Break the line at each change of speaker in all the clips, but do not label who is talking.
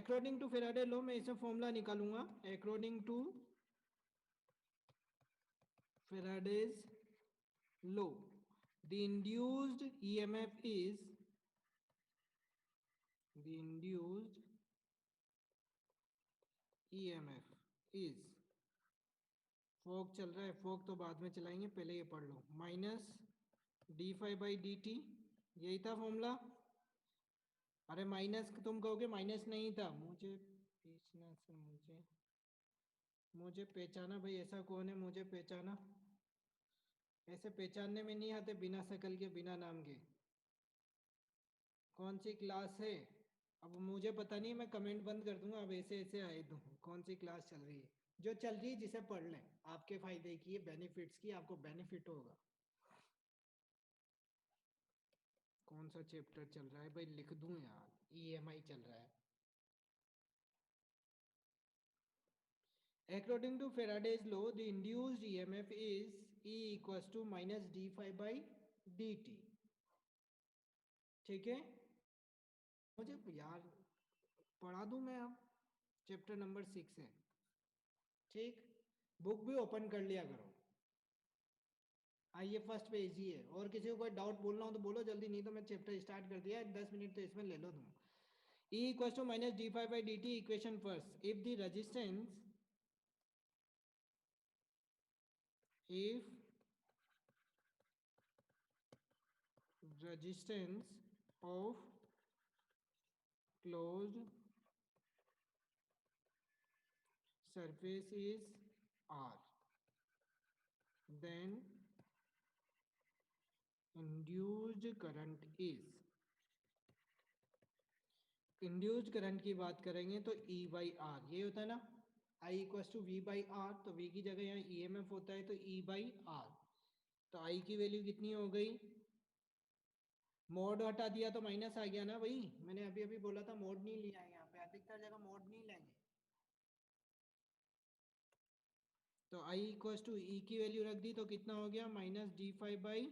According to Faraday law मैं इसमें formula निकालूंगा। According to Faraday's law the induced EMF is फोक चल रहा है, फोक तो बाद में चलाएंगे, पहले ये पढ़ लो। Minus d phi by D t, यही था फॉर्मूला। अरे माइनस तुम कहोगे माइनस नहीं था, मुझे पीछना से मुझे पहचाना भाई, ऐसा कौन है मुझे पहचाना? ऐसे पहचानने में नहीं आते बिना शकल के बिना नाम के। कौन सी क्लास है? अब मुझे पता नहीं, मैं कमेंट बंद कर दूंगा। अब ऐसे ऐसे आए तो कौन सी क्लास चल रही है? जो चल रही है जिसे पढ़ लें, आपके फायदे की है, बेनिफिट्स की, आपको बेनिफिट होगा। कौन सा चैप्टर चल रहा है भाई, लिख दूं यार। ईएमआई चल रहा है। According to Faraday's law, the induced EMF is E equals to minus d phi by dt. ठीक है, मुझे यार पढ़ा दूं मैं अब। चैप्टर नंबर 6 है। ठीक, बुक भी ओपन कर लिया करो। आइए फर्स्ट पेज ही है, और किसी को कोई डाउट बोलना हो तो बोलो जल्दी, नहीं तो मैं चैप्टर स्टार्ट कर दिया है, 10 मिनट तो इसमें ले लो तुम। E equals to minus d phi by dt equation first. If the resistance, if resistance of closed surface is R, then induced current is, induced current की बात करेंगे तो E बाई आर, ये होता है ना, I equals to V by R, तो V की जगह यहाँ EMF होता है तो E बाई आर। तो I की वैल्यू कितनी हो गई? मोड हटा दिया तो माइनस आ गया ना भाई, मैंने अभी अभी बोला था मोड नहीं लिया है यहाँ पे, अधिकतर जगह मोड नहीं लेंगे। तो I इक्वस टू E की वैल्यू रख दी तो कितना हो गया? Minus d phi by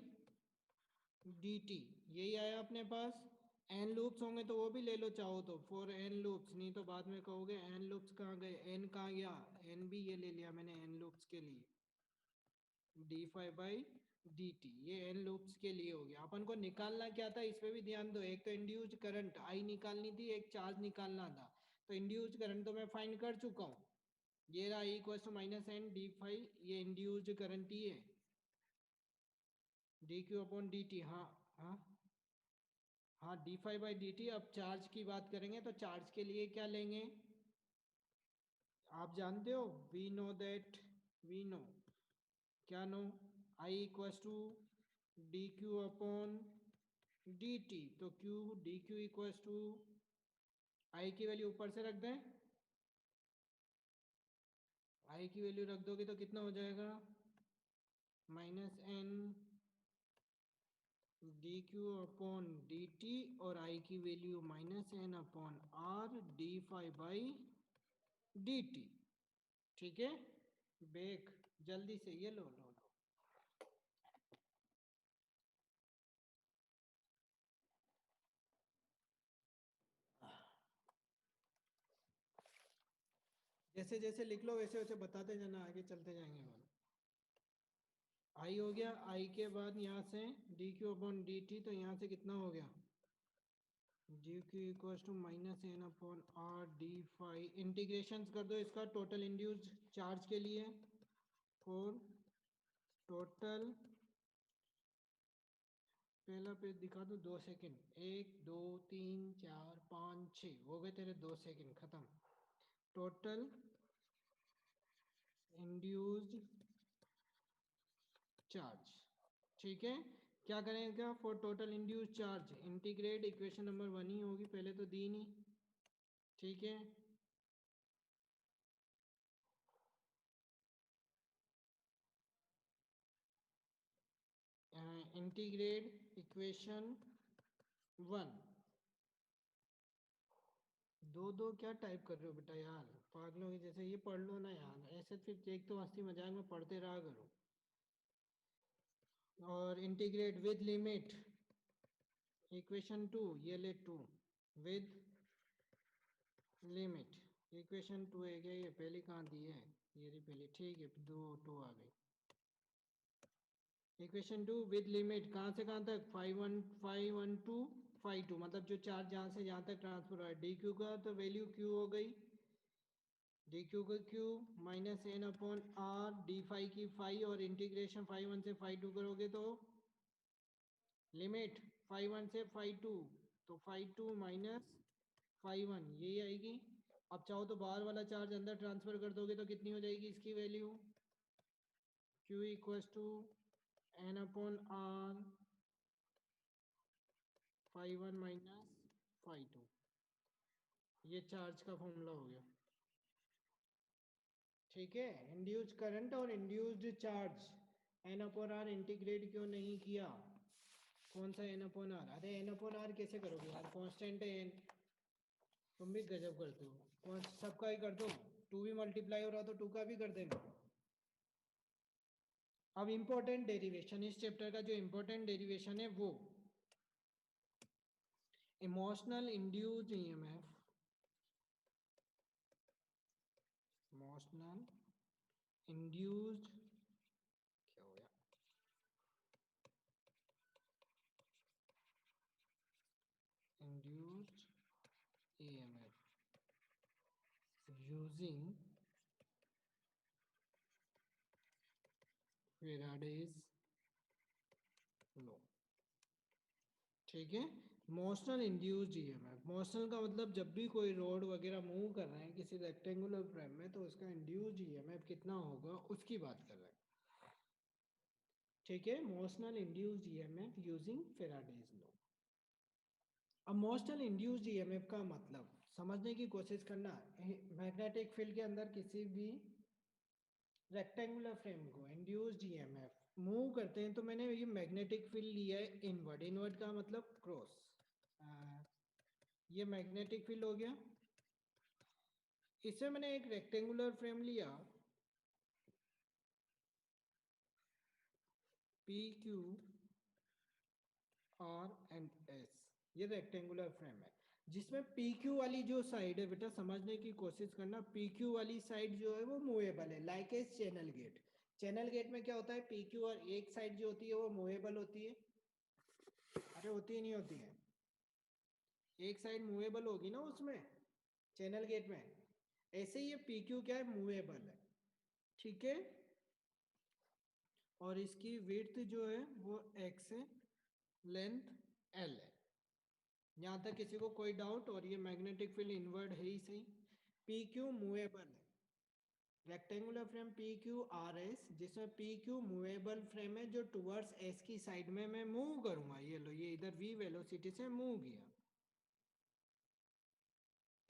D t, यही आया अपने पास। एन लूप्स होंगे तो वो भी ले लो चाहो तो, फॉर एन लूप्स, नहीं तो बाद में कहोगे एन लूप्स कहाँ गए, एन कहाँ गया, एन भी ये ले लिया मैंने एन लूप्स के लिए। D phi by D T, ये एन लूप्स के लिए हो गया। अपन को निकालना क्या था इस पे भी ध्यान दो, एक तो इंड्यूस्ड करंट आई निकालनी थी, एक चार्ज निकालना था। तो इंड्यूस्ड करंट तो मैं फाइंड कर चुका हूँ, ये रहा E equal to minus N D phi, ये इंड्यूस्ड करंट ही है, D Q upon D T. हाँ हाँ हाँ, D phi by D T. अब चार्ज की बात करेंगे तो चार्ज के लिए क्या लेंगे, आप जानते हो, we know that, we know, क्या know, I equals to d Q upon D T. तो q d q equals to I की वैल्यू ऊपर से रख दें, आई की वैल्यू रख दोगे तो कितना हो जाएगा? Minus N D Q upon D T, और आई की value minus N upon R D phi by D T. ठीक है, बेक जल्दी से ये लो लो लो। जैसे जैसे लिख लो वैसे वैसे बताते जाना, आगे चलते जाएंगे हम। आई हो गया, आई के बाद यहाँ से D Q upon D T, तो यहाँ से कितना हो गया? D Q equal to minus N upon R D phi. Integration कर दो इसका टोटल इंड्यूस्ड चार्ज के लिए, फॉर टोटल, पहला पेज दिखा दो, 2 सेकंड, 1 2 3 4 5 6 हो गए तेरे, 2 सेकंड खत्म। टोटल इंड्यूस्ड चार्ज, ठीक है। क्या करेंगे for total induce charge, integrate, equation number 1 ही होगी, पहले तो दी नहीं, ठीक है। इंटीग्रेट इक्वेशन 1, दो दो क्या टाइप कर रहे हो बेटा यार, पागलों की जैसे, ये पढ़ लो ना यार, ऐसे फिर एक तो मस्ती मजाक में पढ़ते रहा करो। और इंटीग्रेट विद लिमिट इक्वेशन 2, ये ले 2 विद लिमिट इक्वेशन 2 है क्या? ये पहले कहाँ दी है? ये रही पहले, ठीक है, दो टू आ गई। इक्वेशन 2 विद लिमिट कहाँ से कहाँ तक? 5 1 टू 5 2, मतलब जो चार्ज जहाँ से जहाँ तक ट्रांसफर हुआ है। डी क्यू का तो वैल्यू क्यू हो गई, डी क्यू का Q minus N upon R, D phi की फाई, और इंटीग्रेशन 5 1 से 5 2 करोगे तो लिमिट 5 1 से 5 2, तो 5 2 माइनस 5 1 यही आएगी। अब चाहो तो बाहर वाला चार्ज अंदर ट्रांसफर कर दोगे तो कितनी हो जाएगी इसकी value? Q equals to N upon R 5 1 minus 5 2, ये चार्ज का फॉर्मूला हो गया। ठीक है, इंड्यूस्ड करंट और induced charge N upon R integrate क्यों नहीं किया? कौन सा एन अपॉन आर? अरे एन अपॉन आर कैसे करोगे यार, कांस्टेंट है एन। तुम भी गजब करते हो, कौन सबका ही कर दो, टू भी मल्टीप्लाई हो रहा तो टू का भी कर देना। अब इंपॉर्टेंट डेरिवेशन, इस चैप्टर का जो इंपॉर्टेंट डेरिवेशन है वो emotional induced EMF, emotional induced, क्या हो गया, induced EMF using Faraday's law. ठीक है, मोशनल इंड्यूस्ड ईएमएफ, मोशनल का मतलब जब भी कोई रोड वगैरह मूव कर रहे हैं किसी रेक्टेंगुलर फ्रेम में तो उसका इंड्यूस्ड ईएमएफ कितना होगा उसकी बात कर रहे हैं। ठीक है, motional induced EMF using Faraday's law. अब मोशनल इंड्यूस्ड ईएमएफ का मतलब समझने की कोशिश करना। मैग्नेटिक फील्ड के अंदर किसी भी रेक्टेंगुलर फ्रेम को इंड्यूस्ड ईएमएफ मूव करते हैं तो मैंने ये मैग्नेटिक फील्ड लिया है इनवर्ड, इनवर्ड का मतलब क्रॉस, ये मैग्नेटिक फील्ड हो गया। इससे मैंने एक रेक्टेंगुलर फ्रेम लिया P Q are and S, ये रेक्टेंगुलर फ्रेम है जिसमें पी क्यू वाली जो साइड है, बेटा समझने की कोशिश करना, पी क्यू वाली साइड जो है वो मूवेबल है, like a channel gate. Channel gate में क्या होता है, पी क्यू और एक साइड जो होती है वो मूवेबल होती है, अरे होती ही नहीं होती है, एक साइड मूवेबल होगी ना उसमें, चैनल गेट में। ऐसे ही ये पी क्यू क्या है, मूवेबल है। ठीक है, और इसकी विड्थ जो है वो x है, लेंथ l है। यहाँ तक किसी को कोई डाउट? और ये मैग्नेटिक फील्ड इनवर्ड है ही सही। पी क्यू मूवेबल है, rectangular frame P Q R S, जिसमें पी क्यू मूवेबल फ्रेम है जो टुवर्ड्स एस की साइड में मैं मूव करूंगा। ये लो, ये इधर v वेलोसिटी से मूव किया,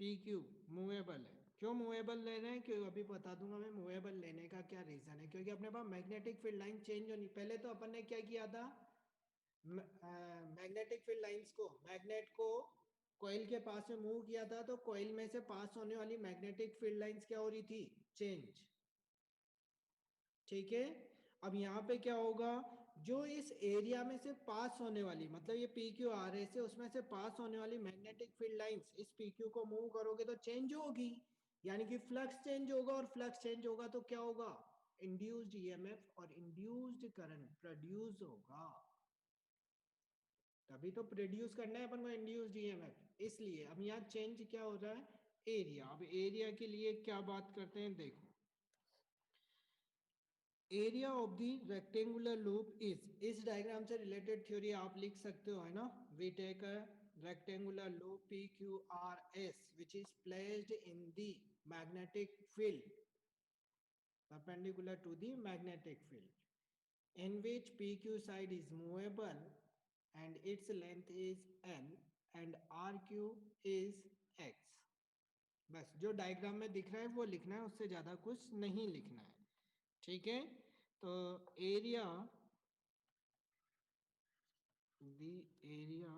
पी क्यू मूवेबल है। क्यों मूवेबल ले रहे हैं, क्यों अभी बता दूंगा मैं मूवेबल लेने का क्या रीजन है। क्योंकि अपने पास मैग्नेटिक फील्ड लाइन चेंज होनी, पहले तो अपन ने क्या किया था, मैग्नेटिक फील्ड लाइंस को, मैग्नेट को कॉइल के पास में मूव किया था तो कॉइल में से पास होने वाली मैग्नेटिक फील्ड लाइंस क्या हो रही थी, चेंज। ठीक है, अब यहाँ पे क्या होगा, जो इस एरिया में से पास होने वाली, मतलब ये पी क्यू आ रहे से उसमें से पास होने वाली मैग्नेटिक फील्ड लाइंस इस पी क्यू को मूव करोगे तो चेंज होगी, यानी कि फ्लक्स चेंज होगा, और फ्लक्स चेंज होगा तो क्या होगा, इंड्यूस्ड ईएमएफ और इंड्यूस्ड करंट प्रोड्यूस होगा। तभी तो प्रोड्यूस करना है अपन को इंड्यूस्ड ईएमएफ। इसलिए अब यहाँ चेंज क्या हो रहा है, एरिया। अब एरिया के लिए क्या बात करते हैं, देखो, area of the rectangular loop is, इस डायग्राम से रिलेटेड थ्योरी आप लिख सकते हो, है ना। We take a rectangular loop P Q R S which is placed in the magnetic field perpendicular to the magnetic field in which PQ side is movable and its length is L and RQ is X। बस जो diagram में दिख रहा है वो लिखना है, उससे ज्यादा कुछ नहीं लिखना है। ठीक है, तो area, the area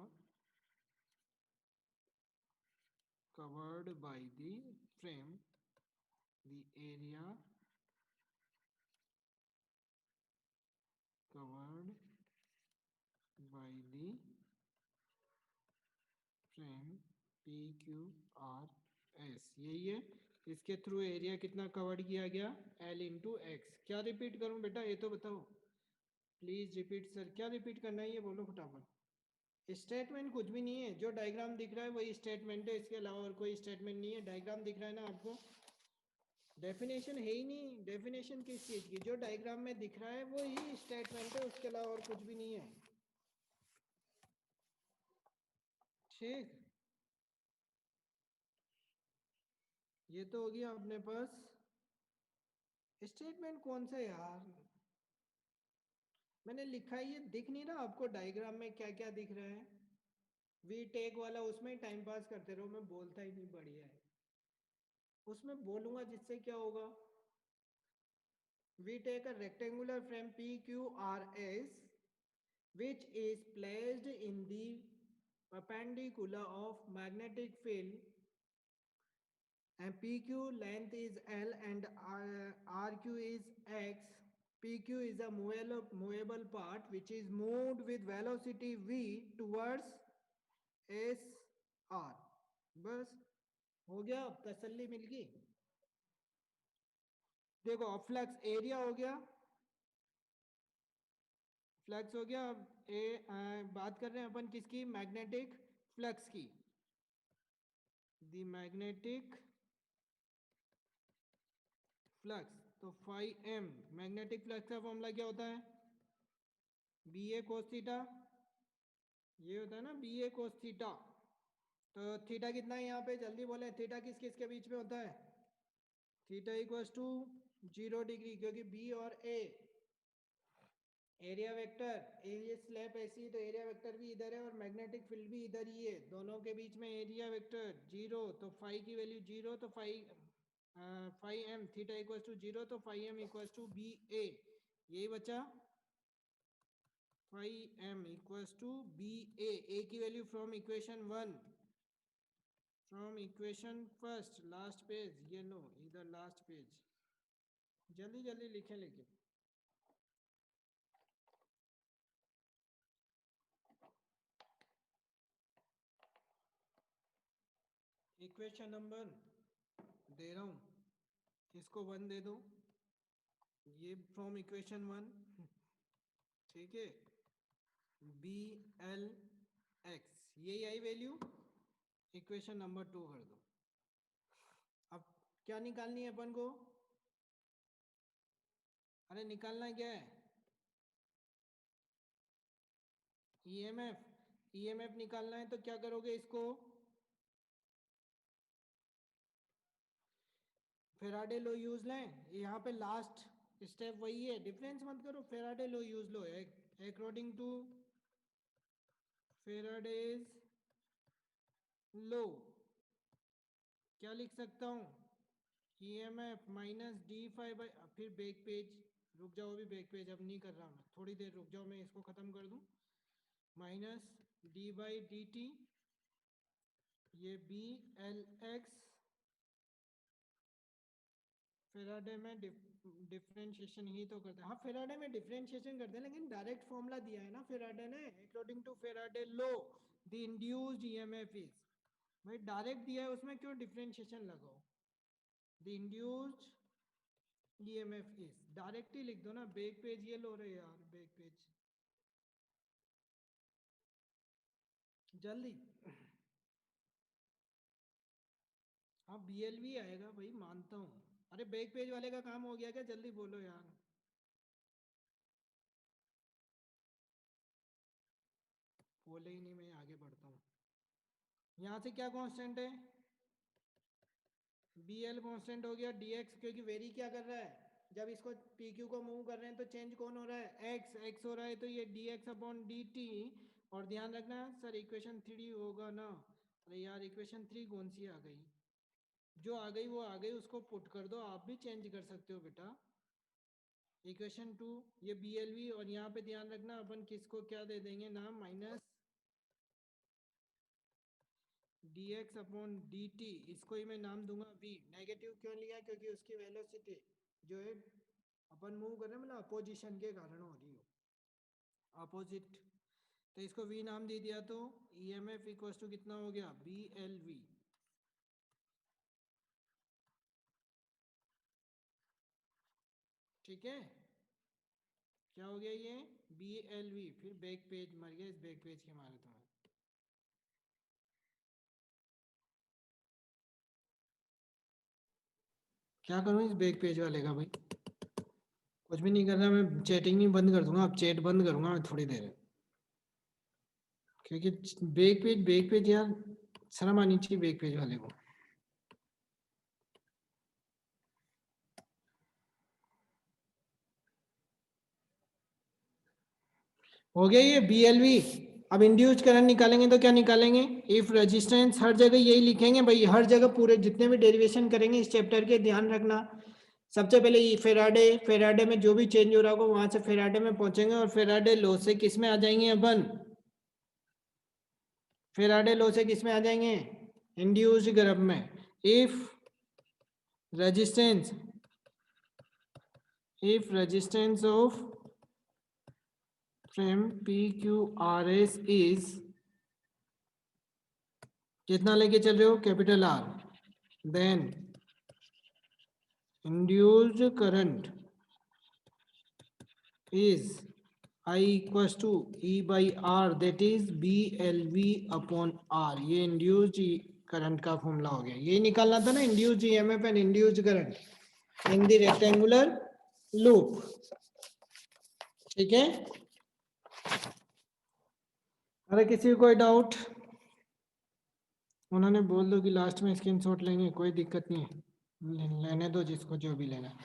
covered by the frame, the area covered by the frame PQR S, यही है। इसके थ्रू एरिया कितना कवर्ड किया गया, एल इंटू एक्स। क्या रिपीट करूं बेटा, ये तो बताओ प्लीज रिपीट। सर क्या रिपीट करना है ये बोलो फटाफट। स्टेटमेंट कुछ भी नहीं है, जो डायग्राम दिख रहा है वही स्टेटमेंट है, इसके अलावा और कोई स्टेटमेंट नहीं है। डायग्राम दिख रहा है ना आपको, डेफिनेशन है ही नहीं। डेफिनेशन किस चीज की, जो डायग्राम में दिख रहा है वो ही स्टेटमेंट है, उसके अलावा और कुछ भी नहीं है। ठीक, ये तो हो गया अपने पास। स्टेटमेंट कौन सा यार, मैंने लिखा है ये दिख नहीं रहा आपको डायग्राम में क्या क्या दिख रहा है। वी टेक वाला उसमें ही टाइम पास करते रहो, मैं बोलता ही नहीं, बढ़िया है। उसमें बोलूंगा जिससे क्या होगा। We take a rectangular frame PQRS which is placed in the perpendicular of magnetic field, and PQ length is L and RQ is X. PQ is a movable part which is moved with velocity V towards SR. बस हो गया, अब तसल्ली मिल गई। देखो अब flux area हो गया, फ्लक्स हो गया। अब बात कर रहे हैं अपन किसकी, मैग्नेटिक फ्लक्स की। द मैग्नेटिक फ्लक्स, तो फाई एम, मैग्नेटिक फ्लक्स का फॉर्मूला क्या होता है, बी ए कोस थीटा। ये होता है ना बी ए कोस थीटा। तो थीटा कितना है यहाँ पे, जल्दी बोले, थीटा किस किस के बीच में होता है। थीटा इक्वल्स टू 0 डिग्री, क्योंकि बी और ए एरिया वेक्टर, ये स्लैब ऐसी तो एरिया वेक्टर भी इधर है और मैग्नेटिक फील्ड भी इधर ही है, दोनों के बीच में एरिया वेक्टर 0, तो फाई की वैल्यू 0, तो phi m theta equals to 0, तो phi m equals to B A, यही बचा। Phi m equals to B A की value from equation 1, from equation first, last page, ये लो इधर लास्ट पेज, जल्दी जल्दी लिखें लेकिन। इक्वेशन नंबर दे रहा हूँ, इसको 1 दे दो, ये फ्रॉम इक्वेशन 1, ठीक है। बी एल एक्स, यही आई वैल्यू, इक्वेशन नंबर 2 कर दो। अब क्या निकालनी है अपन को, अरे निकालना क्या है, ईएमएफ। ईएमएफ निकालना है तो क्या करोगे, इसको फेराडे लो यूज लें, यहाँ पे लास्ट स्टेप वही है, डिफरेंस मत करो, फेराडे लो यूज लो। अकॉर्डिंग टू फेराडेज लो क्या लिख सकता हूँ, EMF minus d phi by, फिर बैक पेज, रुक जाओ अभी बैक पेज अब नहीं कर रहा मैं, थोड़ी देर रुक जाओ, मैं इसको ख़त्म कर दूँ। Minus D by D T, ये बी एल एक्स, फेराडे में डिफरेंशिएशन ही तो करते हैं, हाँ फेराडे में डिफरेंशिएशन करते हैं, लेकिन डायरेक्ट फॉर्मूला दिया है ना फेराडे ने, according to Faraday law the induced EMF is, भाई डायरेक्ट दिया है उसमें क्यों डिफरेंशिएशन लगाओ, the induced EMF is, direct ही लिख दो ना, बैक पेज ये लो रहे यार, बैक पेज जल्दी। हाँ बीएलवी आएगा भाई, मानता हूँ। अरे बैक पेज वाले का काम हो गया क्या, जल्दी बोलो यार। बोले ही नहीं, मैं आगे बढ़ता हूँ। यहाँ से क्या कांस्टेंट है, बी एल कॉन्स्टेंट हो गया, डी एक्स, क्योंकि वेरी क्या कर रहा है, जब इसको पी क्यू को मूव कर रहे हैं तो चेंज कौन हो रहा है, एक्स, एक्स हो रहा है, तो ये D x upon D T. और ध्यान रखना सर इक्वेशन 3 होगा ना, अरे यार इक्वेशन 3 कौन सी आ गई, जो आ गई वो आ गई, उसको पुट कर दो, आप भी चेंज कर सकते हो बेटा। इक्वेशन 2, ये बी एल वी, और यहाँ पे ध्यान रखना अपन किसको क्या दे देंगे नाम, minus D x upon D T, इसको ही मैं नाम दूंगा वी। नेगेटिव क्यों लिया, क्योंकि उसकी वेलोसिटी जो है अपन मूव कर रहे हैं, मतलब अपोजिशन के कारण हो रही हो, अपोजिट, तो इसको वी नाम दे दिया, तो E M F equal to कितना हो गया, बी एल वी। ठीक है, क्या हो गया ये BLV, फिर बैक पेज मर गया, इस बैक पेज के मारे तुम्हें। क्या करूँ इस बैक पेज वाले का भाई, कुछ भी नहीं करना, मैं चैटिंग नहीं बंद कर दूंगा, अब चैट बंद करूंगा मैं थोड़ी देर, क्योंकि बैक पेज यार शर्म आनी चाहिए बैक पेज वाले को। हो गया ये BLV। अब इंड्यूस्ड करंट निकालेंगे तो क्या निकालेंगे, इफ रेजिस्टेंस, हर जगह यही लिखेंगे भाई, हर जगह पूरे जितने भी डेरिवेशन करेंगे इस चैप्टर के ध्यान रखना। सबसे पहले ये फेराडे में जो भी चेंज हो रहा होगा वहां से फेराडे में पहुंचेंगे, और फेराडे लॉ से किस में आ जाएंगे अपन, फेराडे लॉ से किस में आ जाएंगे, इंड्यूस्ड करंट में। If resistance of frame PQRS is, कितना लेके चल रहे हो, capital R, then induced current is I equals to E/R, that is BLV upon R। ये इंड्यूस्ड करंट का फॉर्मूला हो गया, यही निकालना था ना, induced EMF and induced current in the rectangular loop. ठीक है, अरे किसी को कोई डाउट, उन्होंने बोल दो कि लास्ट में स्क्रीनशॉट लेंगे, कोई दिक्कत नहीं है, लेने दो जिसको जो भी लेना।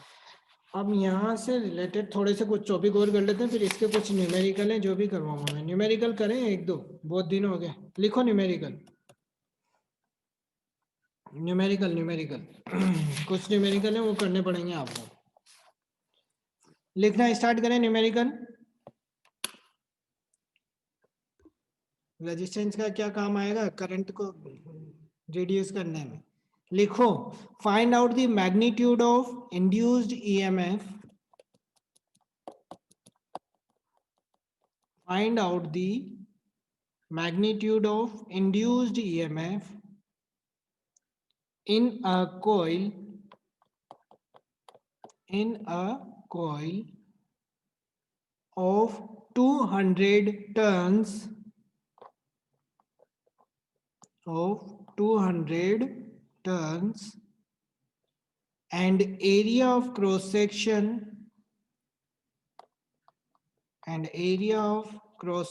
अब यहाँ से रिलेटेड थोड़े से कुछ टॉपिक और कर लेते हैं, फिर इसके कुछ न्यूमेरिकल हैं जो भी करवाऊंगा मैं। न्यूमेरिकल करें एक दो, बहुत दिन हो गए, लिखो न्यूमेरिकल न्यूमेरिकल न्यूमेरिकल कुछ न्यूमेरिकल है वो करने पड़ेंगे आपको। लिखना स्टार्ट करें न्यूमेरिकल। रेजिस्टेंस का क्या काम आएगा, करंट को रिड्यूस करने में। लिखो, find out the magnitude of induced EMF, find out the magnitude of induced EMF in a coil of 200 turns and area of cross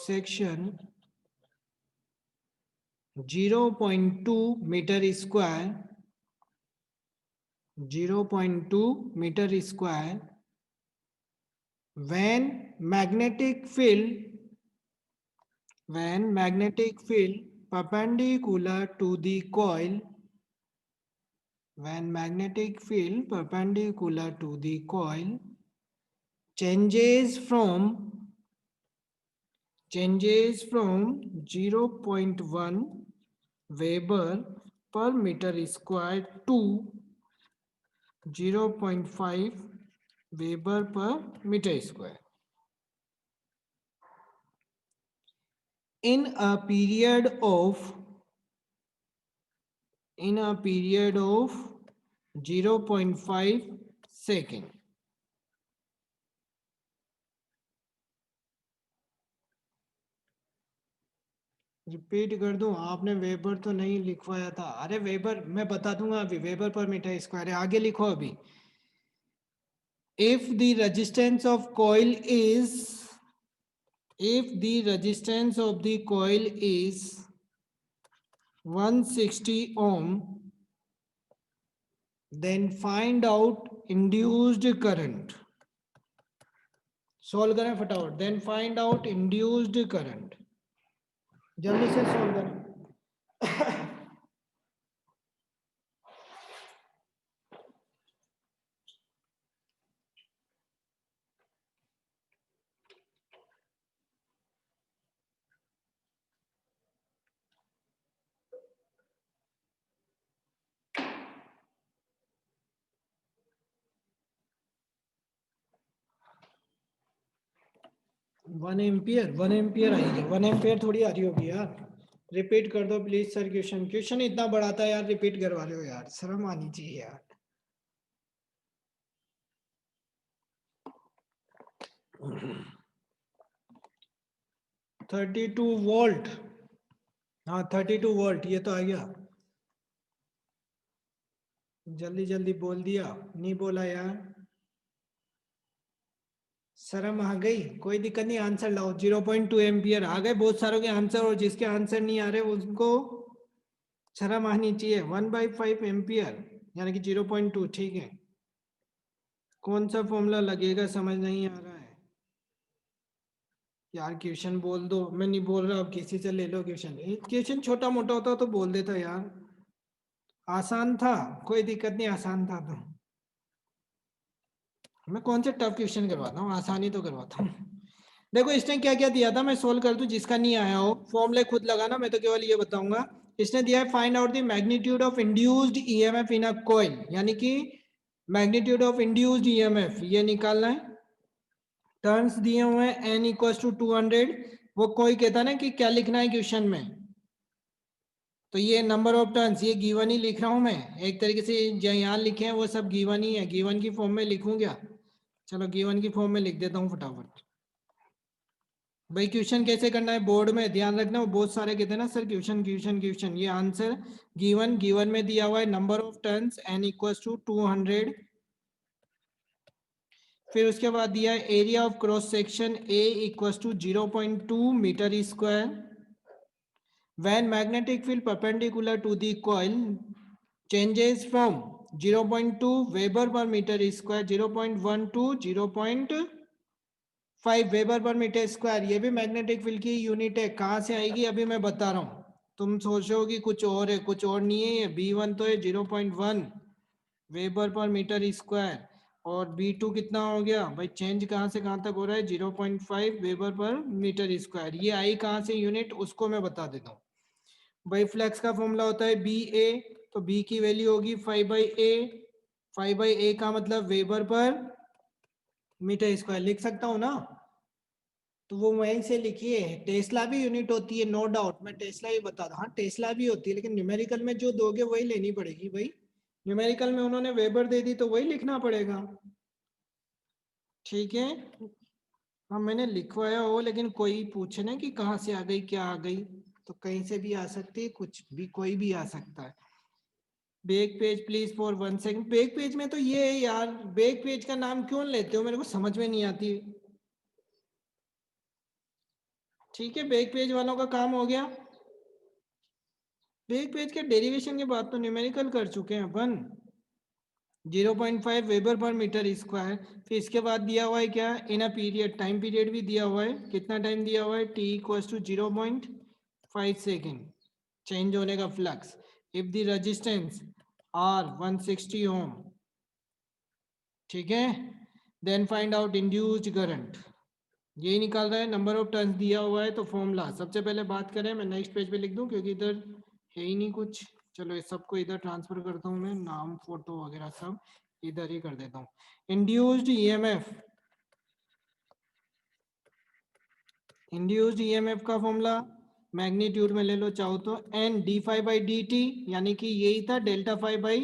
section 0.2 meter square, 0.2 meter square, when magnetic field perpendicular to the coil, changes from 0.1 Weber per meter square to 0.5 Weber per meter square in a period of 0.5 second। Repeat कर दूं, आपने weber तो नहीं लिखवाया था, अरे weber मैं बता दूंगा अभी, वेबर पर मीटर स्क्वायर है, आगे लिखो अभी। if the resistance of the coil is 160 ohm, then find out induced current। Solve करें फटाफट, then find out induced current, जल्दी से सॉल्व करें। 1 एम्पियर आई है, 1 एम्पियर थोड़ी आ रही होगी यार। रिपीट कर दो प्लीज सर, क्वेश्चन इतना बड़ा था यार, रिपीट करवा रहे हो यार, शर्म आनी चाहिए यार। 32 वोल्ट, हाँ 32 वोल्ट, ये तो आ गया, जल्दी जल्दी बोल दिया, नहीं बोला यार, शर्म आ गई, कोई दिक्कत नहीं, आंसर लाओ। 0.2 एम्पियर आ गए बहुत सारों के आंसर, और जिसके आंसर नहीं आ रहे उनको शर्म आनी चाहिए। 1/5 एम्पियर यानी कि 0.2, ठीक है। कौन सा फॉर्मूला लगेगा समझ नहीं आ रहा है यार, क्वेश्चन बोल दो, मैं नहीं बोल रहा, अब किसी से ले लो क्वेश्चन, क्वेश्चन छोटा मोटा होता तो बोल देता यार, आसान था, कोई दिक्कत नहीं, आसान था तो मैं कौन से टफ क्वेश्चन करवाता हूँ, आसानी तो करवाता हूँ। देखो इसने क्या क्या दिया था, मैं सोल्व कर दूं, जिसका नहीं आया हो फॉर्मूले खुद लगाना, मैं तो केवल ये बताऊंगा। इसने दिया है find out the magnitude of induced EMF in a coil, यानी कि मैग्नीट्यूड ऑफ इंड्यूस्ड ईएमएफ ये निकालना है। टर्न्स दिए हुए हैं n इक्वल्स टू 200, वो कोई कहता ना कि क्या लिखना है क्वेश्चन में, तो ये नंबर ऑफ टर्न्स ये गिवन ही लिख रहा हूं मैं, एक तरीके से जो यहाँ लिखे हैं वो सब गिवन ही है, गिवन की फॉर्म में लिखूं क्या, चलो गिवन की फॉर्म में लिख देता हूँ फटाफट। भाई क्वेश्चन कैसे करना है बोर्ड में ध्यान रखना, वो बहुत सारे कहते हैं ना सर क्वेश्चन क्वेश्चन क्वेश्चन, ये आंसर गिवन, गिवन में दिया हुआ है number of turns n equals to 200, फिर उसके बाद दिया है area of cross section A equals to 0.2 meter square, when magnetic field perpendicular to the coil changes from 0.2 Weber per meter square 0.1 to 0.5 weber पर मीटर स्क्वायर, ये भी magnetic field की unit है, कहाँ से आएगी अभी मैं बता रहा हूँ, तुम सोचो कि कुछ और है, कुछ और नहीं है, ये B1 तो है 0.1 वेबर पर मीटर स्क्वायर, और B2 कितना हो गया भाई, चेंज कहाँ से कहाँ तक हो रहा है 0.5 वेबर पर मीटर स्क्वायर, ये आई कहाँ से यूनिट उसको मैं बता देता हूँ। भाई फ्लक्स का फॉर्मूला होता है बी ए, तो बी की वैल्यू होगी 5/A, 5/A का मतलब वेबर पर मीटर स्क्वायर लिख सकता हूँ ना, तो वो वहीं से लिखिए, टेस्ला भी यूनिट होती है नो डाउट, मैं टेस्ला ही बता दूँ, हाँ टेस्ला भी होती है, लेकिन न्यूमेरिकल में जो दोगे वही लेनी पड़ेगी भाई, न्यूमेरिकल में उन्होंने वेबर दे दी तो वही लिखना पड़ेगा, ठीक है। हाँ मैंने लिखवाया हो, लेकिन कोई पूछे ना कि कहाँ से आ गई क्या आ गई, तो कहीं से भी आ सकती है, कुछ भी कोई भी आ सकता है। Back page please for 1 second, back page में तो ये है यार, बैक पेज का नाम क्यों लेते हो मेरे को समझ में नहीं आती, ठीक है बैक पेज वालों का काम हो गया। बैक पेज के डेरिवेशन के बाद तो न्यूमेरिकल कर चुके हैं अपन, 0.5 वेबर पर मीटर स्क्वायर, फिर इसके बाद दिया हुआ है क्या इन अ पीरियड, टाइम पीरियड भी दिया हुआ है, कितना टाइम दिया हुआ है t equals to 0.5 second change होने का flux, if the resistance R 160 ohm, ठीक है, then find out induced current, यही निकाल रहा है, नंबर ऑफ टर्न्स दिया हुआ है, तो फॉर्मूला सबसे पहले बात करें, मैं नेक्स्ट पेज पे लिख दूं क्योंकि इधर है ही नहीं कुछ, चलो इस सबको इधर ट्रांसफर करता हूँ मैं, नाम फोटो वगैरह सब इधर ही कर देता हूँ। इंड्यूस्ड ईएमएफ, इंड्यूस्ड ईएमएफ का फॉर्मूला मैग्नीट्यूड में ले लो चाहो तो n D phi by D t, यानी कि यही था delta phi by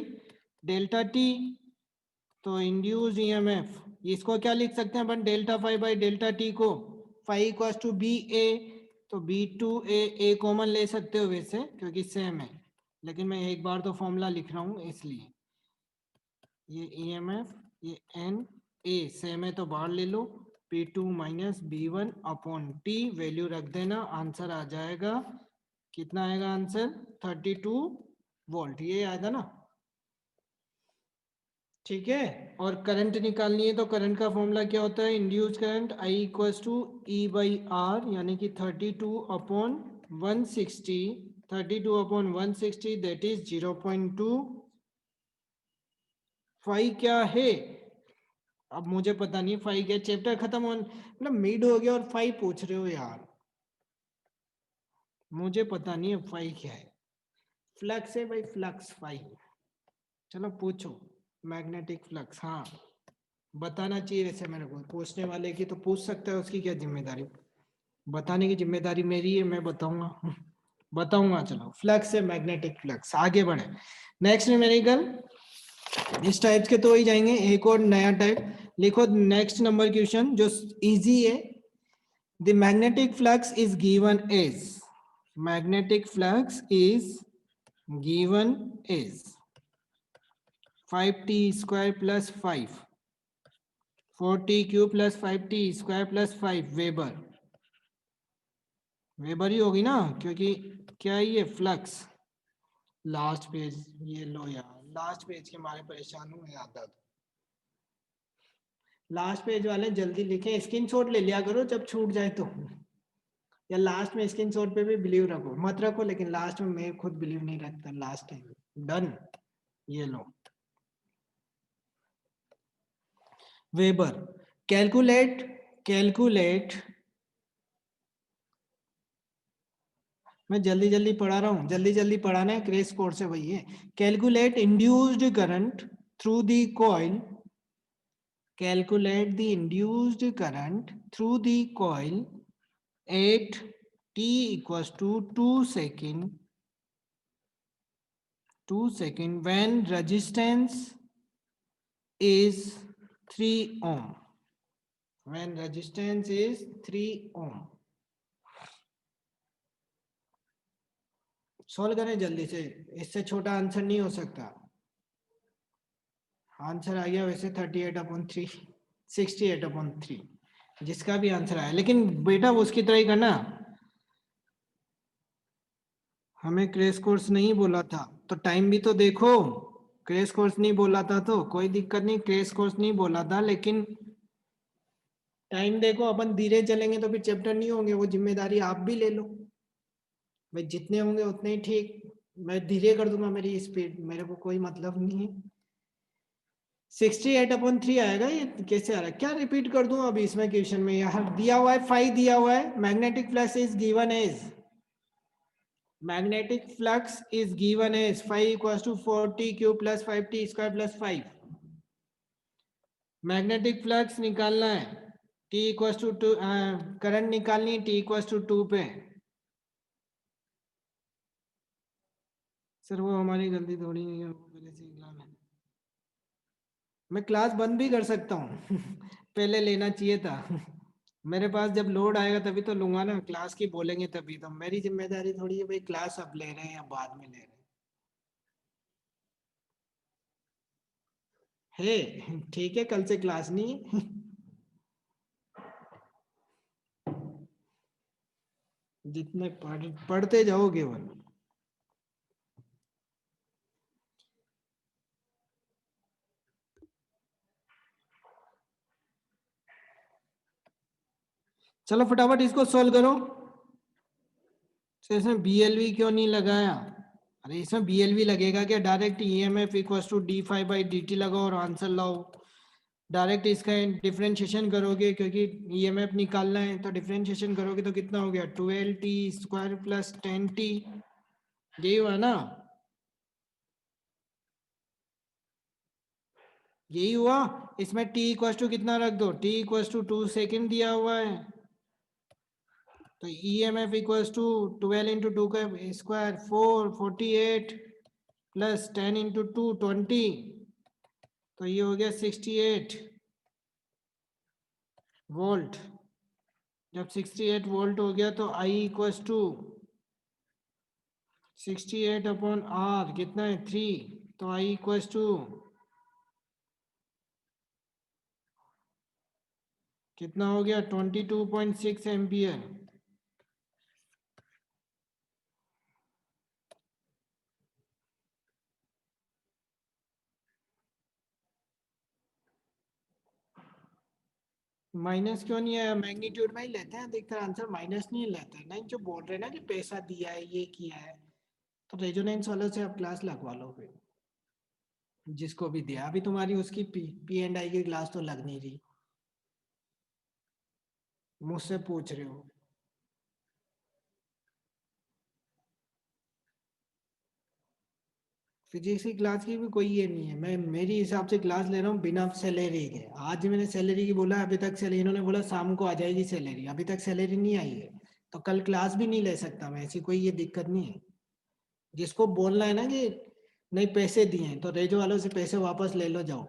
delta T, तो इंड्यूस्ड ईएमएफ इसको क्या लिख सकते हैं अपन, delta phi by delta t को, phi equals to B A, तो B2A कॉमन ले सकते हो वैसे क्योंकि सेम है, लेकिन मैं एक बार तो फॉर्मूला लिख रहा हूँ इसलिए, ये EMF ये NA सेम है तो बाहर ले लो, P2 minus B1 upon T, value रख देना, आंसर आ जाएगा, कितना आएगा आंसर 32 वोल्ट, ये आएगा ना, ठीक है। और करंट निकालनी है तो करंट का फॉर्मूला क्या होता है, induce current I equals to E/R, यानी कि 32/160, 32/160 दैट इज 0.2, फाइव क्या है अब मुझे पता नहीं, फाइव क्या, चैप्टर खत्म हो मतलब मिड हो गया और फाइव पूछ रहे हो यार, मुझे पता नहीं है फाइव क्या है, फ्लक्स है भाई, फ्लक्स फाइव, चलो पूछो, मैग्नेटिक फ्लक्स, हाँ बताना चाहिए वैसे, मेरे को पूछने वाले की तो पूछ सकता है, उसकी क्या जिम्मेदारी, बताने की जिम्मेदारी मेरी है, मैं बताऊंगा बताऊंगा, चलो फ्लक्स है मैग्नेटिक फ्लक्स, आगे बढ़े, नेक्स्ट न्यूमेरिकल, इस टाइप के तो ही जाएंगे, एक और नया टाइप, लिखो नेक्स्ट नंबर क्वेश्चन जो इजी है. The magnetic flux is given as, magnetic flux is given as 5t square plus 5, 4t cube plus 5t square plus 5 weber. Weber ही होगी ना, क्योंकि क्या है ये फ्लक्स. लास्ट पेज ये लो यार, लास्ट पेज के मारे परेशान हूँ मैं आता. लास्ट पेज वाले जल्दी लिखें, स्क्रीनशॉट ले लिया करो जब छूट जाए तो, या लास्ट में स्क्रीनशॉट पे भी बिलीव रखो, मत रखो लेकिन लास्ट में मैं खुद बिलीव नहीं रखता लास्ट टाइम. डन. ये लो वेबर. कैलकुलेट, कैलकुलेट, मैं जल्दी जल्दी पढ़ा रहा हूँ, जल्दी जल्दी पढ़ाना है, क्रेश कोर्स है वही है. Calculate induced current through the coil, calculate the induced current through the coil at t equals to 2 second when resistance is 3 ohm, when resistance is 3 ohm. Solve करें जल्दी से, इससे छोटा आंसर नहीं हो सकता. आंसर आ गया वैसे 38/3, 68/3 जिसका भी आंसर आया, लेकिन बेटा उसकी तरह ही करना. हमें क्रैश कोर्स नहीं बोला था तो टाइम भी तो देखो. क्रैश कोर्स नहीं बोला था तो कोई दिक्कत नहीं, क्रैश कोर्स नहीं बोला था लेकिन टाइम देखो. अपन धीरे चलेंगे तो फिर चैप्टर नहीं होंगे, वो जिम्मेदारी आप भी ले लो भाई. जितने होंगे उतने ही ठीक. मैं धीरे कर दूंगा मेरी स्पीड, मेरे को कोई मतलब नहीं है. 68/3 आएगा. ये कैसे आ रहा है, क्या रिपीट कर दूं अभी इसमें क्वेश्चन में. यहाँ दिया हुआ है 5 दिया हुआ है. Magnetic flux is given as, magnetic flux is given as 5 equals to 4t cube plus 5t square plus 5. Magnetic flux निकालना है, t इक्वल्स टू 2, करंट निकालनी है t इक्वल्स टू 2 पे. सर वो हमारी गलती थोड़ी नहीं है, वो पहले से एग्जाम है. मैं क्लास बंद भी कर सकता हूँ पहले लेना चाहिए था मेरे पास जब लोड आएगा तभी तो लूंगा ना, क्लास की बोलेंगे तभी तो. मेरी जिम्मेदारी थोड़ी है भाई क्लास अब ले रहे हैं या बाद में ले रहे हैं. हे ठीक है, कल से क्लास नहीं है जितने पढ़ते जाओ केवल. चलो फटाफट इसको सॉल्व करो. तो इसमें BLV क्यों नहीं लगाया. अरे इसमें BLV लगेगा क्या, direct EMF equals to d∅/dt लगाओ और आंसर लाओ. डायरेक्ट इसका डिफरेंशिएशन करोगे क्योंकि EMF निकालना है, तो डिफरेंशिएशन करोगे तो कितना हो गया 12t स्क्वायर प्लस 10t. यही हुआ ना, यही हुआ. इसमें t इक्वल्स टू कितना रख दो, t इक्वल्स टू 2 सेकेंड दिया हुआ है, तो EMF इक्वल्स टू 12 इंटू 2 का स्क्वायर 48 प्लस 10 इंटू 2 20, तो ये हो गया 68 वोल्ट. जब 68 वोल्ट हो गया तो I इक्वल्स टू 68/R कितना है 3, तो I इक्वल्स टू कितना हो गया 22.6 एम्पियर. माइनस क्यों नहीं आया, मैग्नीट्यूड में ही लेते हैं अधिकतर आंसर, माइनस नहीं लेते हैं. नहीं जो बोल रहे हैं ना कि पैसा दिया है ये किया है, तो रेजोनेंस वालों से आप क्लास लगवा लो फिर. जिसको भी दिया अभी तुम्हारी उसकी P&I की क्लास तो लग नहीं रही, मुझसे पूछ रहे हो. फिजिक्स की क्लास की भी कोई ये नहीं है, मैं मेरी हिसाब से क्लास ले रहा हूँ बिना सैलरी के. आज मैंने सैलरी की बोला, अभी तक सैलरी, इन्होंने बोला शाम को आ जाएगी सैलरी, अभी तक सैलरी नहीं आई है, तो कल क्लास भी नहीं ले सकता मैं, ऐसी कोई ये दिक्कत नहीं है. जिसको बोलना है ना कि नहीं पैसे दिए हैं, तो रेजो वालों से पैसे वापस ले लो जाओ.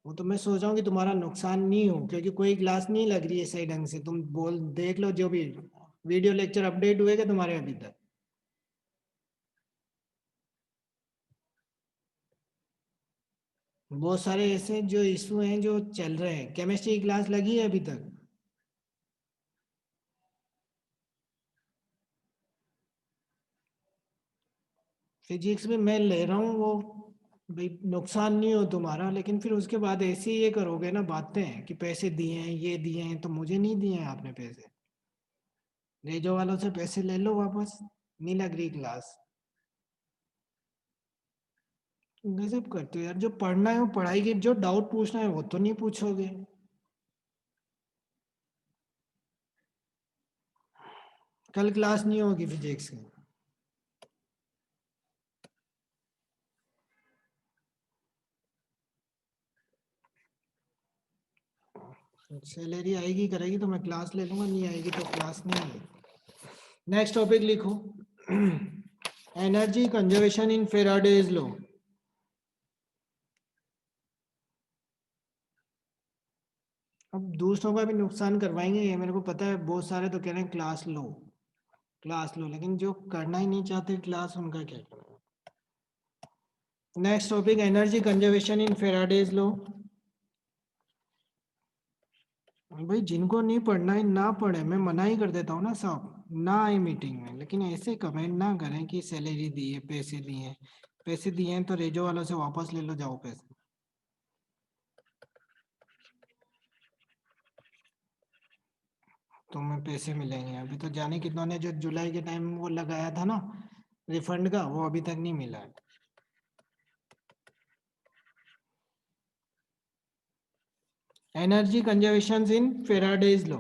वो तो मैं सोच रहा हूँ कि तुम्हारा नुकसान नहीं हो, क्योंकि कोई क्लास नहीं लग रही है सही ढंग से। तुम बोल देख लो जो भी वीडियो लेक्चर अपडेट हुए क्या तुम्हारे अभी तक? बहुत सारे ऐसे जो इशू हैं जो चल रहे हैं। केमिस्ट्री की क्लास लगी है अभी तक? फिजिक्स में मैं ले रहा हूँ वो, भाई नुकसान नहीं हो तुम्हारा, लेकिन फिर उसके बाद ऐसे ही ये करोगे ना बातें कि पैसे दिए हैं ये दिए हैं, तो मुझे नहीं दिए हैं आपने पैसे। रेजो वालों से पैसे ले लो वापस, नहीं लग रही क्लास। गजब करते हो यार, जो पढ़ना है वो पढ़ाई के, जो डाउट पूछना है वो तो नहीं पूछोगे। कल क्लास नहीं होगी फिजिक्स की? सैलरी आएगी करेगी तो मैं क्लास ले लूंगा, नहीं आएगी तो क्लास नहीं है। नेक्स्ट टॉपिक लिखो। Energy conservation in Faraday's law. अब दूसरों का भी नुकसान करवाएंगे ये मेरे को पता है, बहुत सारे तो कह रहे हैं क्लास लो क्लास लो, लेकिन जो करना ही नहीं चाहते क्लास उनका क्या करना। Next topic energy conservation in Faraday's law. भाई जिनको नहीं पढ़ना है ना पढ़े, मैं मना ही कर देता हूँ ना सब, ना आए मीटिंग में। लेकिन ऐसे कमेंट ना करें कि सैलरी दी है पैसे दिए हैं। पैसे दिए हैं तो रेजो वालों से वापस ले लो, जाओ पैसे। तुम्हें पैसे मिलेंगे अभी तो, जाने कितनों ने जो जुलाई के टाइम वो लगाया था ना रिफंड का, वो अभी तक नहीं मिला है। Energy conservation in Faraday's law.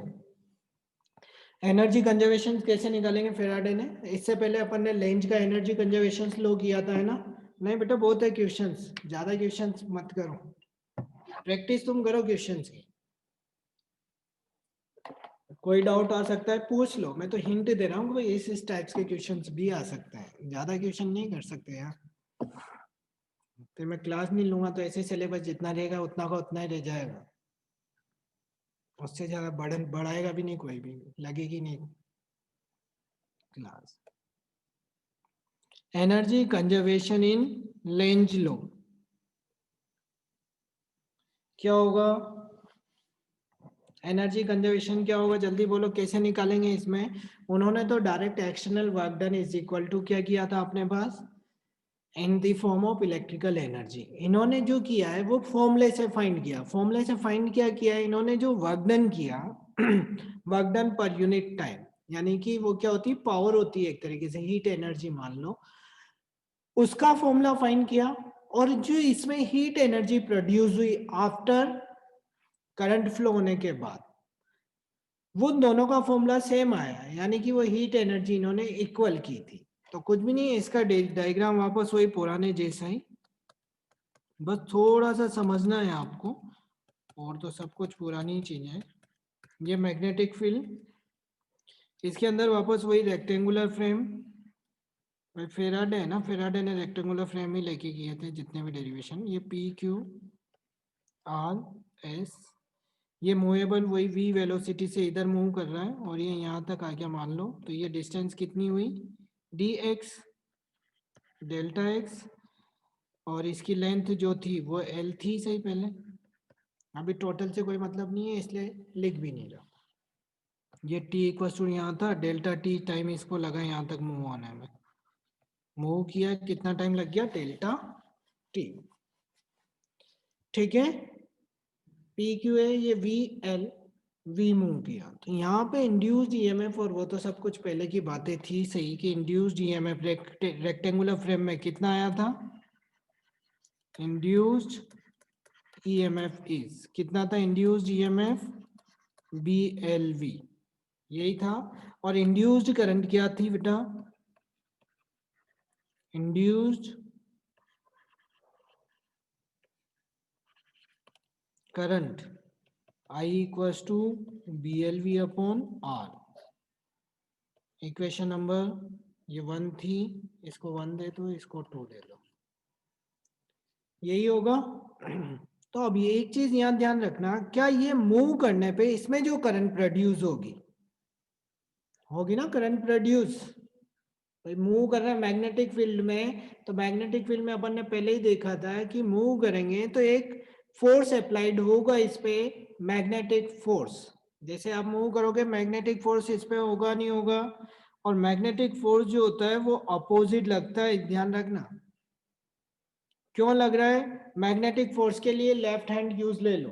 Energy conservation कैसे निकालेंगे फेराडे ने? इससे पहले अपन ने लेंज का एनर्जी कंजर्वेशन लॉ किया था, है ना? नहीं बेटा, बहुत है क्वेश्चंस, ज्यादा क्वेश्चंस मत करो, प्रैक्टिस तुम करो क्वेश्चंस की। कोई डाउट आ सकता है पूछ लो, मैं तो हिंट दे रहा हूँ कि भाई इस टाइप्स के क्वेश्चंस भी आ सकते हैं, ज्यादा क्वेश्चन नहीं कर सकते यार। फिर मैं क्लास नहीं लूंगा तो ऐसे सिलेबस जितना रहेगा उतना का उतना ही रह जाएगा, उससे ज्यादा बढ़न बढ़ाएगा भी नहीं, कोई भी लगेगी नहीं class. Energy conservation in Lenz law क्या होगा? एनर्जी कंजर्वेशन क्या होगा, जल्दी बोलो कैसे निकालेंगे इसमें? उन्होंने तो direct external work done is equal to क्या किया था अपने पास, in the form of electrical energy. इन्होंने जो किया है वो फॉर्मूले से फाइंड किया। फॉर्मूले से फाइंड क्या किया है इन्होंने, जो वर्क डन किया work done per unit time, यानी कि वो क्या होती है, पावर होती है एक तरीके से, हीट एनर्जी मान लो, उसका फॉर्मूला फाइंड किया। और जो इसमें हीट एनर्जी प्रोड्यूस हुई आफ्टर करंट फ्लो होने के बाद, वो दोनों का फॉर्मूला सेम आया, यानी कि वो हीट एनर्जी इन्होंने इक्वल की थी। तो कुछ भी नहीं है, इसका डायग्राम वापस वही पुराने जैसा ही, बस थोड़ा सा समझना है आपको, और तो सब कुछ पुरानी चीजें हैं। ये मैग्नेटिक फील्ड, इसके अंदर वापस वही रेक्टेंगुलर फ्रेम, फेराडे है ना, फेराडे ने रेक्टेंगुलर फ्रेम ही लेके किए थे जितने भी डेरिवेशन। ये पी क्यू आर एस, ये मूवेबल वही वी वेलोसिटी से इधर मूव कर रहा है, और ये यहाँ तक आ गया मान लो, तो ये डिस्टेंस कितनी हुई, डी एक्स डेल्टा एक्स, और इसकी लेंथ जो थी वो एल थी सही पहले। अभी टोटल से कोई मतलब नहीं है इसलिए लिख भी नहीं रहा। ये टी इक्वल टू यहाँ था डेल्टा टी टाइम, इसको लगा यहाँ तक मूव होने में, मूव किया कितना टाइम लग गया, डेल्टा टी। ठीक है, पी क्यू है ये वी एल, वी मूव किया, तो यहाँ पे इंड्यूस्ड ईएमएफ, और वो तो सब कुछ पहले की बातें थी सही कि इंड्यूस्ड ईएमएफ रेक्टेंगुलर फ्रेम में कितना आया था, इंड्यूस्ड ईएमएफ इज कितना था, induced EMF B L V, यही था। और इंड्यूस्ड करंट क्या थी बेटा, induced current I equals to B L V upon R. Equation number ये 1 थी, इसको 1 दे दो, इसको 2 दे दो, यही होगा। तो अब ये एक चीज यहाँ ध्यान रखना, क्या ये मूव करने पे इसमें जो करंट प्रोड्यूस होगी ना करंट प्रोड्यूस, भाई मूव कर रहा है मैग्नेटिक फील्ड में, तो मैग्नेटिक फील्ड में अपन ने पहले ही देखा था कि मूव करेंगे तो एक फोर्स अप्लाइड होगा इस पे, मैग्नेटिक फोर्स। जैसे आप मूव करोगे मैग्नेटिक फोर्स इस पे होगा नहीं होगा, और मैग्नेटिक फोर्स जो होता है वो अपोजिट लगता है, ध्यान रखना। क्यों लग रहा है? मैग्नेटिक फोर्स के लिए लेफ्ट हैंड यूज ले लो,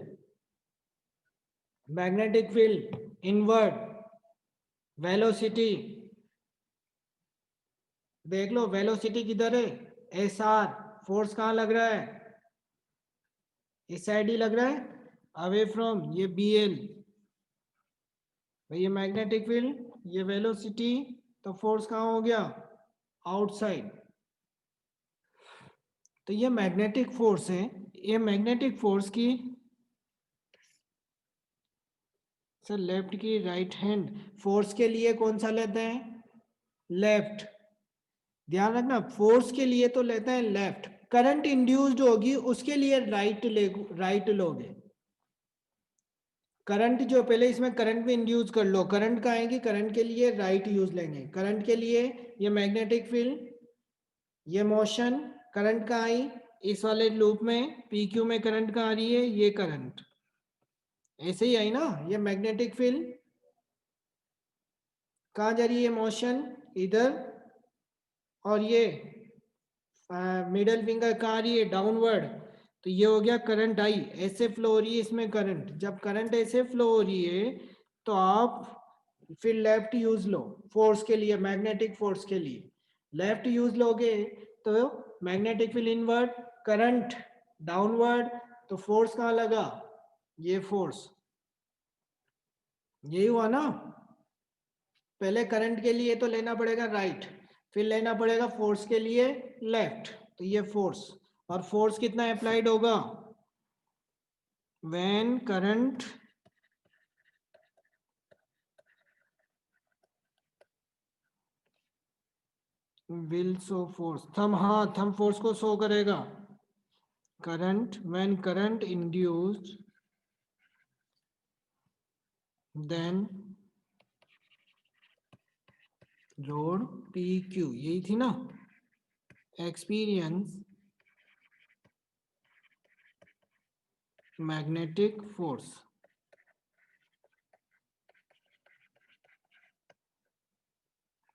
मैग्नेटिक फील्ड इनवर्ड, वेलोसिटी देख लो, वेलोसिटी किधर है? एस आर, फोर्स कहाँ लग रहा है? इस साइड ही लग रहा है, अवे फ्रॉम, ये बी एल, ये मैग्नेटिक फील्ड, ये वेलोसिटी, तो फोर्स कहाँ हो गया? आउटसाइड। तो ये मैग्नेटिक फोर्स है, ये मैग्नेटिक फोर्स की सर लेफ्ट की राइट हैंड फोर्स के लिए कौन सा लेते हैं? लेफ्ट। ध्यान रखना, फोर्स के लिए तो लेते हैं लेफ्ट, करंट इंड्यूस्ड होगी उसके लिए राइट लोगे। करंट जो पहले इसमें करंट में इंड्यूस कर लो, करंट का आएगी, करंट के लिए राइट यूज लेंगे। करंट के लिए ये मैग्नेटिक फील्ड, ये मोशन, करंट का आई इस वाले लूप में, पी क्यू में करंट का आ रही है, ये करंट ऐसे ही आई ना, ये मैग्नेटिक फील्ड कहाँ जा रही है? मोशन इधर, और ये मिडल फिंगर कहाँ आ रही है? डाउनवर्ड। तो ये हो गया करंट आई, ऐसे फ्लो हो रही है इसमें करंट। जब करंट ऐसे फ्लो हो रही है तो आप फिर लेफ्ट यूज लो फोर्स के लिए, मैग्नेटिक फोर्स के लिए लेफ्ट यूज लोगे तो magnetic field inward, current downward, तो फोर्स कहाँ लगा? ये फोर्स, यही हुआ ना। पहले करंट के लिए तो लेना पड़ेगा राइट, फिर लेना पड़ेगा फोर्स के लिए लेफ्ट, तो ये फोर्स, और फोर्स कितना अप्लाइड होगा? When current will show force, thumb, हाँ थंब फोर्स को शो करेगा। Current, when current induced then load P Q, यही थी ना, experience magnetic force,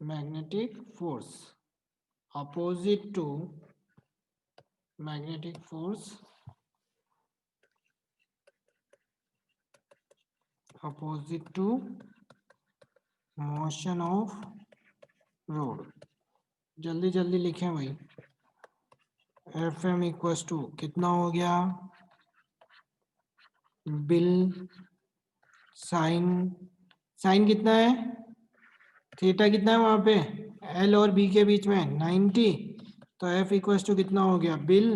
magnetic force opposite to magnetic force opposite to motion of road। जल्दी जल्दी लिखें भाई। एफ एम इक्वल्स टू कितना हो गया? बिल साइन, साइन कितना है? थीटा कितना है वहां पे? एल और बी के बीच में 90, तो एफ इक्वल्स टू कितना हो गया? बिल,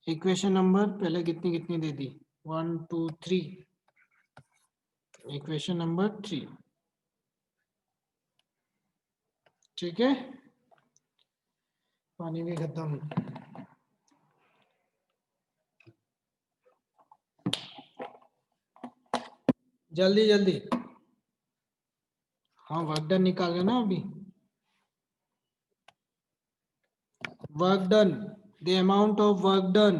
इक्वेशन नंबर पहले कितनी कितनी दे दी? 1 2 3, इक्वेशन नंबर 3, ठीक है। पानी भी खत्म। जल्दी जल्दी, हाँ वर्क डन निकाल रहे ना अभी। Work done, the amount of work done,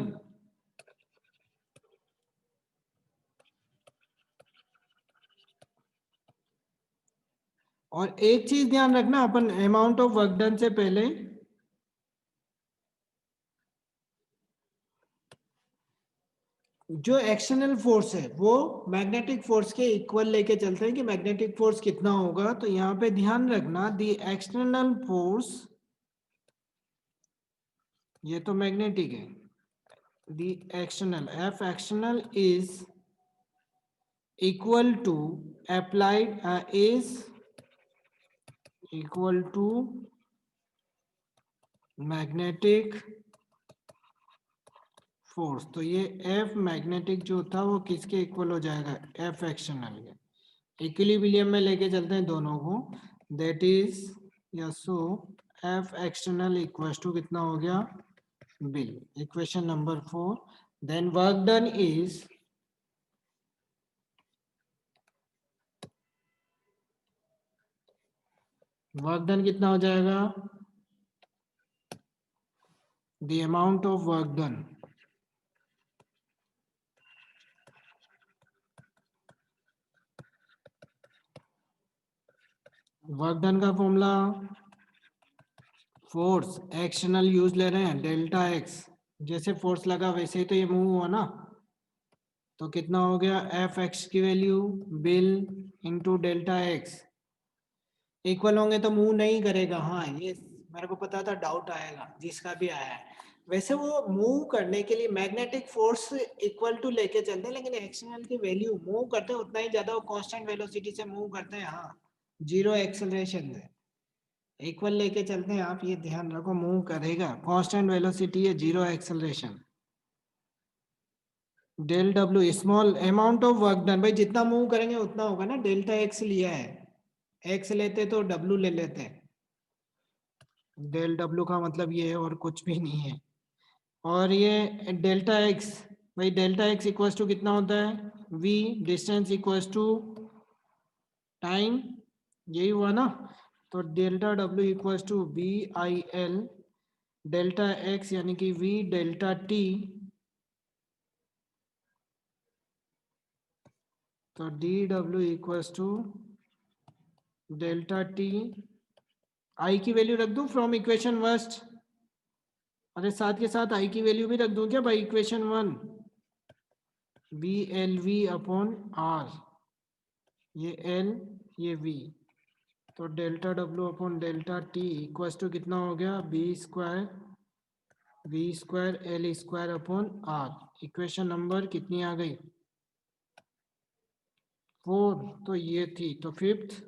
और एक चीज ध्यान रखना, अपन अमाउंट ऑफ वर्क डन से पहले जो एक्सटर्नल फोर्स है वो मैग्नेटिक फोर्स के इक्वल लेके चलते हैं कि मैग्नेटिक फोर्स कितना होगा। तो यहाँ पे ध्यान रखना, द एक्सटर्नल फोर्स, ये तो मैग्नेटिक है, the external F external is equal to applied is equal to magnetic force. तो ये एफ मैग्नेटिक जो था वो किसके इक्वल हो जाएगा? एफ एक्सटर्नल के। इक्विलिब्रियम में लेके चलते हैं दोनों को, दैट इज यसो एफ एक्सटर्नल इक्वल टू कितना हो गया? बिल। Equation number 4, then work done is कितना हो जाएगा, the amount of work done, work done का फॉर्मूला फोर्स एक्सटर्नल यूज ले रहे हैं डेल्टा एक्स, जैसे फोर्स लगा वैसे ही तो ये मूव हुआ ना, तो कितना हो गया एफ एक्स की value bill into delta x equal होंगे तो मूव नहीं करेगा। हाँ ये मेरे को पता था डाउट आएगा, जिसका भी आया है। वैसे वो मूव करने के लिए मैग्नेटिक फोर्स इक्वल टू लेके चलते हैं, लेकिन एक्सटर्नल की वैल्यू मूव करते हैं उतना ही ज्यादा, वो कांस्टेंट वेलोसिटी से मूव करते हैं। हाँ जीरो एक्सेलरेशन से इक्वल लेके चलते हैं, आप ये ध्यान रखो, मूव करेगा, कांस्टेंट वेलोसिटी है, zero acceleration. Del W small amount of work done, भाई जितना मूव करेंगे उतना होगा ना, डेल्टा एक्स लिया है, एक्स लेते तो डब्ल्यू ले लेते, डेल डब्ल्यू का मतलब ये है और कुछ भी नहीं है। और ये डेल्टा एक्स, भाई डेल्टा एक्स इक्वल्स टू कितना होता है, v distance equals to time, यही हुआ ना। तो डेल्टा डब्ल्यू equals to B I l delta x यानी कि वी डेल्टा टी, तो डी डब्ल्यू equals to delta t, I की वैल्यू रख दूं फ्रॉम इक्वेशन फर्स्ट, अरे साथ के साथ आई की वैल्यू भी रख दूं क्या भाई, equation one B L V upon R, ये एल ये वी, तो delta W upon delta T equals to कितना हो गया, B square V square L square upon R. Equation number कितनी आ गई, 4, तो ये थी, तो फिफ्थ।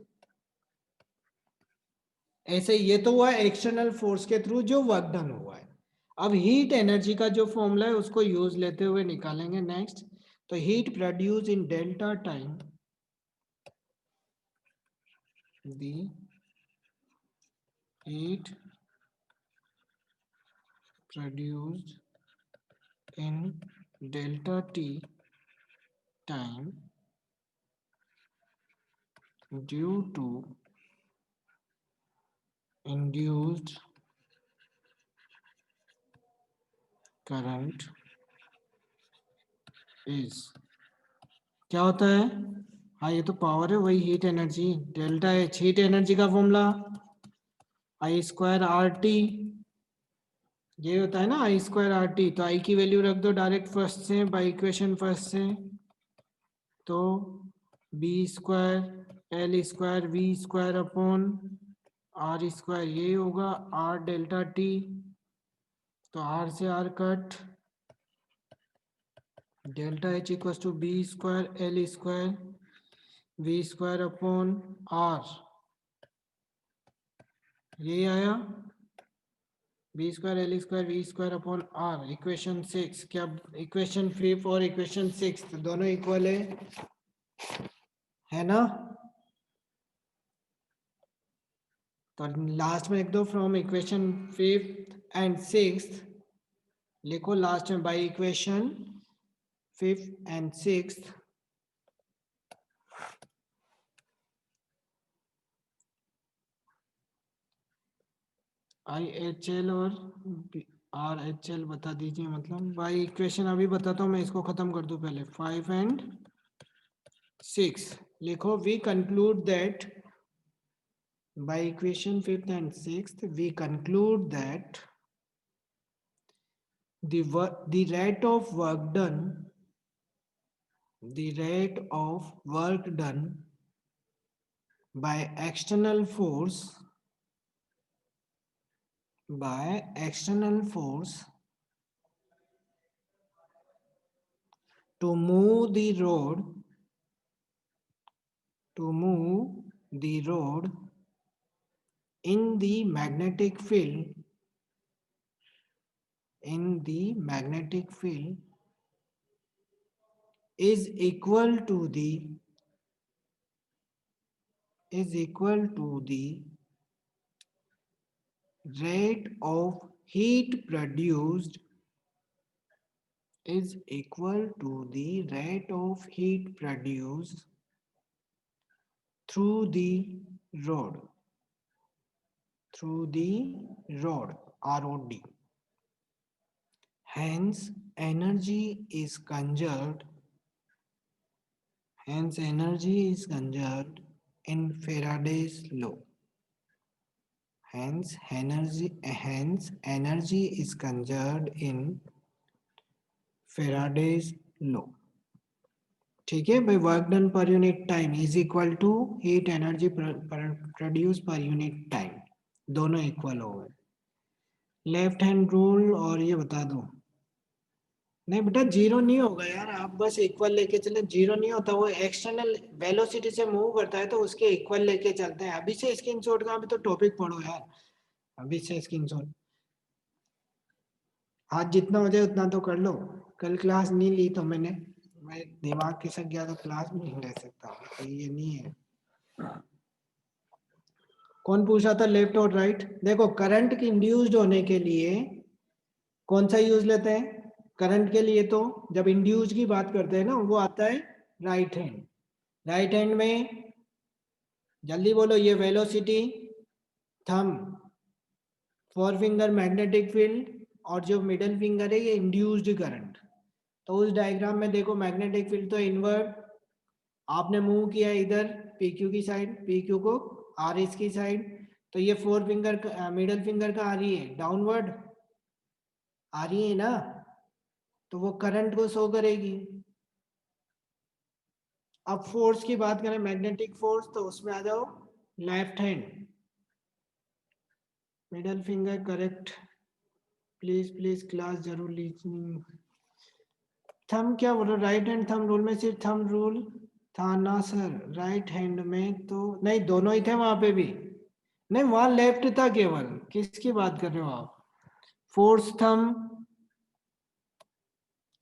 ऐसे ये तो हुआ एक्सटर्नल फोर्स के थ्रू जो वर्क डन हुआ है। अब हीट एनर्जी का जो फॉर्मूला है उसको यूज लेते हुए निकालेंगे नेक्स्ट। तो heat produce in delta time, the heat produced in delta t time due to induced current is, क्या होता है, हाँ ये तो पावर है, वही heat energy, delta h heat energy का formula I square R t, ये होता है ना आई स्क्वायर आर टी, तो आई की वैल्यू रख दो डायरेक्ट फर्स्ट से बाई इक्वेशन फर्स्ट से, तो B square L square V square upon R square, ये होगा आर डेल्टा टी, तो आर से R cut, delta H equals to B square L square V square upon R, ये आया B square L square V square upon R. Equation 6, क्या equation 5 और equation 6 दोनों equal है ना। तो लास्ट में लिख दो from equation 5th and 6th, लिखो लास्ट में by equation 5th and 6th, I H L और आर एच एल बता दीजिए, मतलब बाय इक्वेशन अभी बताता हूँ मैं, इसको खत्म कर दूँ पहले, 5 एंड 6 लिखो, we conclude that by equation 5th and 6th we conclude that the rate of work done, the rate of work done by external force, by external force to move the rod, to move the rod in the magnetic field, in the magnetic field is equal to the, is equal to the rate of heat produced, is equal to the rate of heat produced through the rod, ROD. Hence, energy is conserved. In Faraday's law. Hence, energy is conserved in Faraday's law. ठीक है भाई, work done per unit time is equal to heat energy produce per unit time, दोनों equal हो गए। Left hand rule और ये बता दो। नहीं बेटा जीरो नहीं होगा यार, आप बस इक्वल लेके चले, जीरो नहीं होता, वो एक्सटर्नल वेलोसिटी से मूव करता है तो उसके इक्वल लेके चलते हैं। अभी से स्क्रीनशॉट का, अभी तो टॉपिक पढ़ो यार, अभी से स्क्रीनशॉट। आज जितना हो जाए उतना तो कर लो, कल क्लास नहीं ली तो मैं दिमाग खिसक गया तो क्लास भी नहीं ले सकता, तो ये नहीं है। कौन पूछा था लेफ्ट और राइट? देखो करंट की इंड्यूस्ड होने के लिए कौन सा यूज लेते हैं? करंट के लिए तो जब इंड्यूस की बात करते हैं ना, वो आता है राइट हैंड। राइट हैंड में जल्दी बोलो, ये velocity, thumb, four finger magnetic field, और जो मिडल फिंगर है ये इंड्यूस्ड करंट। तो उस डायग्राम में देखो मैग्नेटिक फील्ड तो इनवर्ड, आपने मूव किया इधर PQ की साइड, PQ को RS की साइड, तो ये फोर फिंगर मिडल फिंगर का आ रही है डाउनवर्ड, आ रही है ना, तो वो करंट को शो करेगी। अब फोर्स की बात करें, मैग्नेटिक फोर्स, तो उसमें आ जाओ left hand, middle finger correct, please class जरूर लीजिए। थंब क्या बोलो, राइट हैंड थंब रूल में सिर्फ थंब रूल था ना सर? राइट हैंड में तो नहीं, दोनों ही थे वहां पे भी, नहीं वहां लेफ्ट था केवल। किसकी बात कर रहे हो आप? फोर्स थंब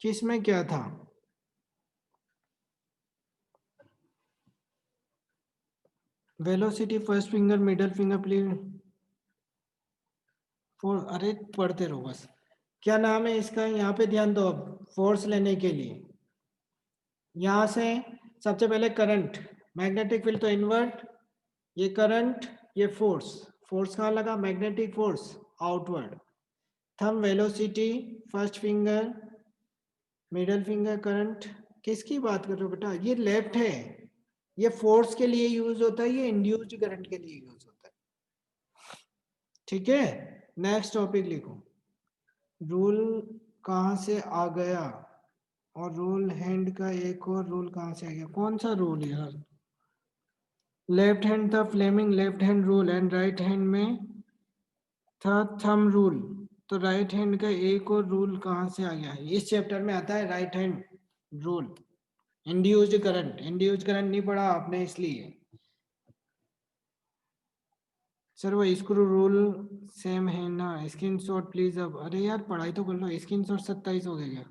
किस में क्या था? Velocity first finger middle finger please, अरे पढ़ते रहो बस। क्या नाम है इसका, यहाँ पे ध्यान दो। अब फोर्स लेने के लिए यहाँ से सबसे पहले करंट, मैग्नेटिक फील्ड तो इनवर्ट, ये करंट, ये फोर्स, फोर्स कहाँ लगा? Magnetic force outward. Thumb velocity, first finger middle finger current. किसकी बात कर रहे हो बेटा? ये लेफ्ट है, ये फोर्स के लिए यूज होता है, ये इंड्यूस्ड करंट के लिए यूज होता है। ठीक है, नेक्स्ट टॉपिक लिखो। रूल कहाँ से आ गया, और रूल हैंड का एक और रूल कहाँ से आ गया? कौन सा रूल यार? लेफ्ट हैंड था Fleming left hand rule, and right hand में था थंब रूल। तो राइट हैंड का एक और रूल कहाँ से आ गया? इस चैप्टर में आता है right hand rule. Induced current, induced current नहीं पढ़ा आपने इसलिए। सर वो स्क्रू रूल सेम है ना? Screenshot please. अब अरे यार पढ़ाई तो कर लो, स्क्रीनशॉट 27 हो गया क्या?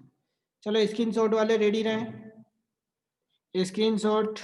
चलो स्क्रीनशॉट वाले रेडी रहें, स्क्रीनशॉट